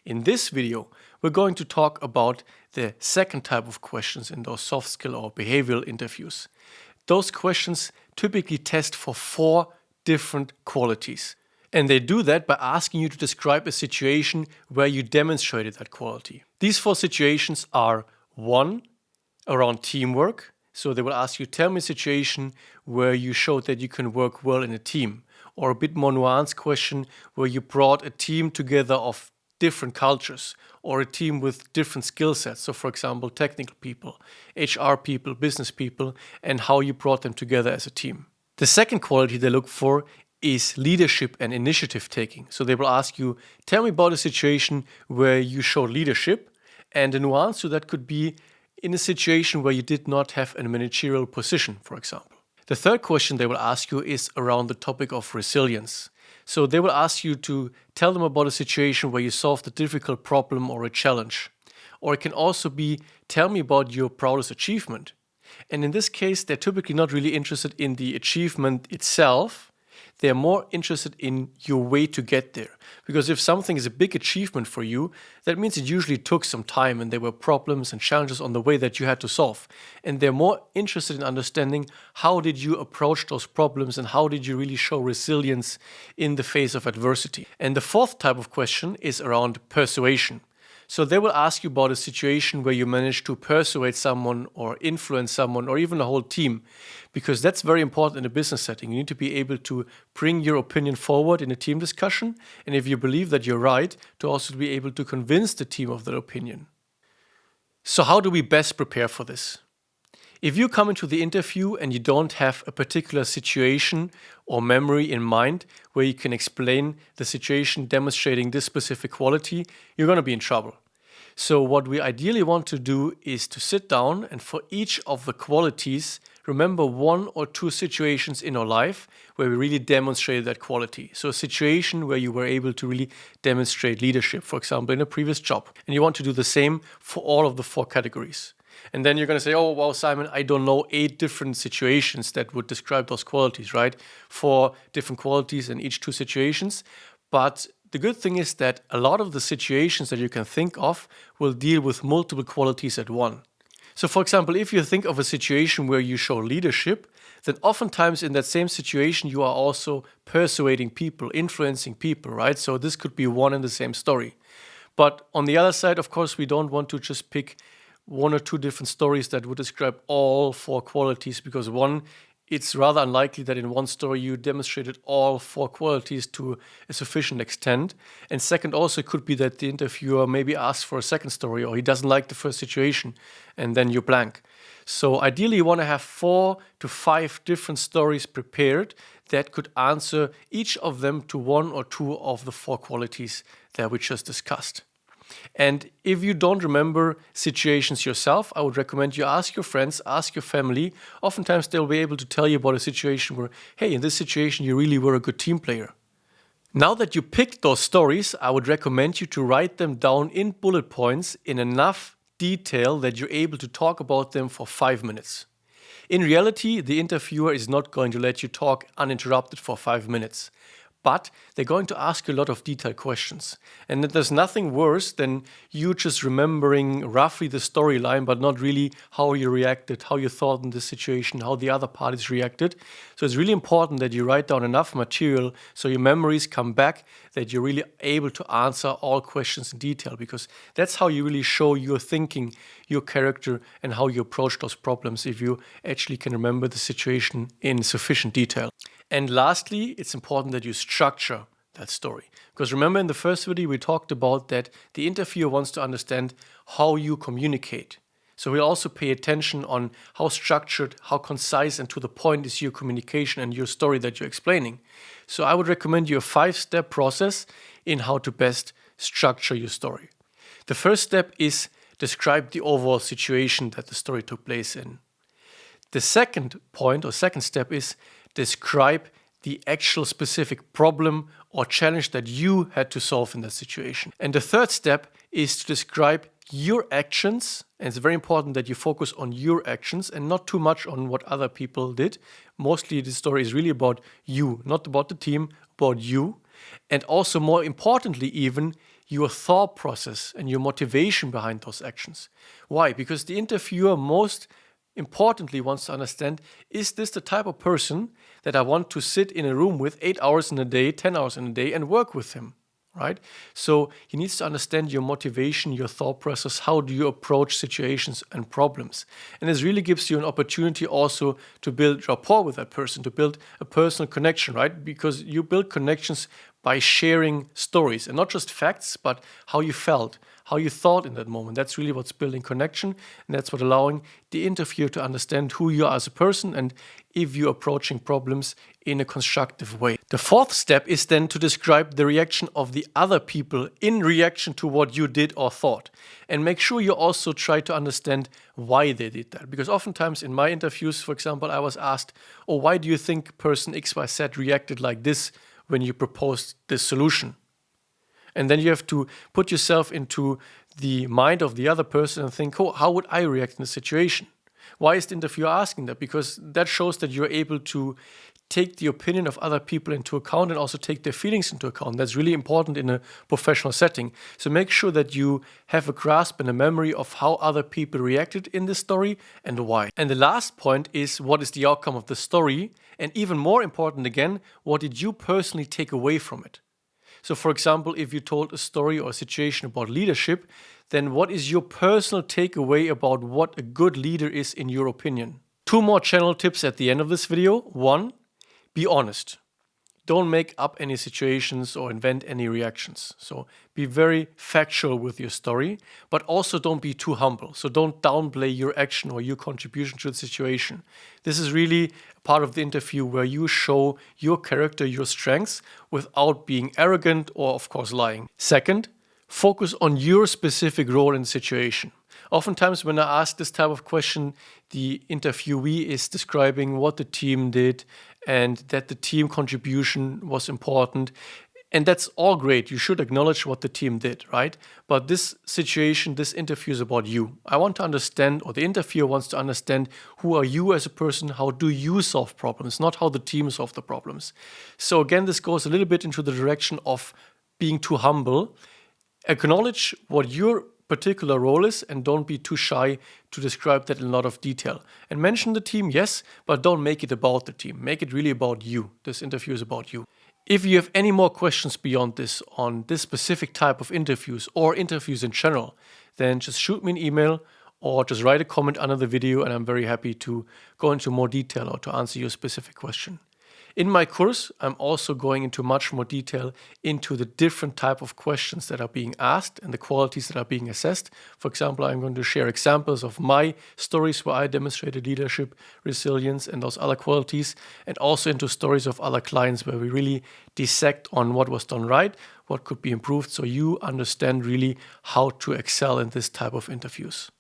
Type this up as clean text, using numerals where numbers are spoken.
In this video, we're going to talk about the second type of questions in those soft skill or behavioral interviews. Those questions typically test for 4 different qualities. And they do that by asking you to describe a situation where you demonstrated that quality. These 4 situations are 1, around teamwork. So they will ask you, tell me a situation where you showed that you can work well in a team. Or a bit more nuanced question where you brought a team together of different cultures or a team with different skill sets. So for example, technical people, HR people, business people, and how you brought them together as a team. The second quality they look for is leadership and initiative taking. So they will ask you, tell me about a situation where you showed leadership, and the nuance to that could be in a situation where you did not have a managerial position, for example. The third question they will ask you is around the topic of resilience. So they will ask you to tell them about a situation where you solved a difficult problem or a challenge. Or it can also be, tell me about your proudest achievement. And in this case, they're typically not really interested in the achievement itself. They're more interested in your way to get there. Because if something is a big achievement for you, that means it usually took some time and there were problems and challenges on the way that you had to solve. And they're more interested in understanding how did you approach those problems and how did you really show resilience in the face of adversity. And the fourth type of question is around persuasion. So they will ask you about a situation where you managed to persuade someone or influence someone or even a whole team, because that's very important in a business setting. You need to be able to bring your opinion forward in a team discussion, and if you believe that you're right, to also be able to convince the team of that opinion. So how do we best prepare for this? If you come into the interview and you don't have a particular situation or memory in mind where you can explain the situation demonstrating this specific quality, you're going to be in trouble. So what we ideally want to do is to sit down and for each of the qualities, remember 1 or 2 situations in our life where we really demonstrated that quality. So a situation where you were able to really demonstrate leadership, for example, in a previous job. And you want to do the same for all of the 4 categories. And then you're going to say, oh, wow, Simon, I don't know 8 different situations that would describe those qualities, right? 4 different qualities in each 2 situations. But the good thing is that a lot of the situations that you can think of will deal with multiple qualities at once. So for example, if you think of a situation where you show leadership, then oftentimes in that same situation, you are also persuading people, influencing people, right? So this could be one and the same story. But on the other side, of course, we don't want to just pick 1 or 2 different stories that would describe all 4 qualities, because one, it's rather unlikely that in one story you demonstrated all 4 qualities to a sufficient extent. And second, also it could be that the interviewer maybe asks for a second story or he doesn't like the first situation and then you're blank. So ideally you want to have 4 to 5 different stories prepared that could answer each of them to 1 or 2 of the 4 qualities that we just discussed. And if you don't remember situations yourself, I would recommend you ask your friends, ask your family. Oftentimes they'll be able to tell you about a situation where, hey, in this situation you really were a good team player. Now that you picked those stories, I would recommend you to write them down in bullet points in enough detail that you're able to talk about them for 5 minutes. In reality, the interviewer is not going to let you talk uninterrupted for 5 minutes. But they're going to ask you a lot of detailed questions. And there's nothing worse than you just remembering roughly the storyline, but not really how you reacted, how you thought in this situation, how the other parties reacted. So it's really important that you write down enough material so your memories come back, that you're really able to answer all questions in detail, because that's how you really show your thinking, your character, and how you approach those problems if you actually can remember the situation in sufficient detail. And lastly, it's important that you structure that story. Because remember in the first video, we talked about that the interviewer wants to understand how you communicate. So we'll also pay attention on how structured, how concise and to the point is your communication and your story that you're explaining. So I would recommend you a 5-step process in how to best structure your story. The first step is describe the overall situation that the story took place in. The second point or second step is describe the actual specific problem or challenge that you had to solve in that situation. And the third step is to describe your actions. And it's very important that you focus on your actions and not too much on what other people did. Mostly the story is really about you, not about the team, about you. And also more importantly even, your thought process and your motivation behind those actions. Why? Because the interviewer most importantly wants to understand, is this the type of person that I want to sit in a room with 8 hours in a day, 10 hours in a day and work with him, right? So he needs to understand your motivation, your thought process, how do you approach situations and problems. And this really gives you an opportunity also to build rapport with that person, to build a personal connection, right? Because you build connections by sharing stories and not just facts, but how you felt, how you thought in that moment. That's really what's building connection, and that's what allowing the interviewer to understand who you are as a person and if you're approaching problems in a constructive way. The fourth step is then to describe the reaction of the other people in reaction to what you did or thought. And make sure you also try to understand why they did that. Because oftentimes in my interviews, for example, I was asked, oh, why do you think person XYZ reacted like this when you proposed this solution? And then you have to put yourself into the mind of the other person and think, oh, how would I react in this situation? Why is the interviewer asking that? Because that shows that you're able to take the opinion of other people into account and also take their feelings into account. That's really important in a professional setting. So make sure that you have a grasp and a memory of how other people reacted in this story and why. And the last point is, what is the outcome of the story? And even more important again, what did you personally take away from it? So for example, if you told a story or a situation about leadership, then what is your personal takeaway about what a good leader is in your opinion? 2 more channel tips at the end of this video. 1, be honest. Don't make up any situations or invent any reactions. So be very factual with your story, but also don't be too humble. So don't downplay your action or your contribution to the situation. This is really part of the interview where you show your character, your strengths, without being arrogant or, of course, lying. Second, focus on your specific role in the situation. Oftentimes when I ask this type of question, the interviewee is describing what the team did and that the team contribution was important. And that's all great. You should acknowledge what the team did, right? But this situation, this interview is about you. I want to understand, or the interviewer wants to understand, who are you as a person? How do you solve problems? Not how the team solve the problems. So again, this goes a little bit into the direction of being too humble. Acknowledge what your particular role is and don't be too shy to describe that in a lot of detail. And mention the team, yes, but don't make it about the team. Make it really about you. This interview is about you. If you have any more questions beyond this on this specific type of interviews or interviews in general, then just shoot me an email or just write a comment under the video and I'm very happy to go into more detail or to answer your specific question. In my course, I'm also going into much more detail into the different type of questions that are being asked and the qualities that are being assessed. For example, I'm going to share examples of my stories where I demonstrated leadership, resilience, and those other qualities, and also into stories of other clients where we really dissect on what was done right, what could be improved, so you understand really how to excel in this type of interviews.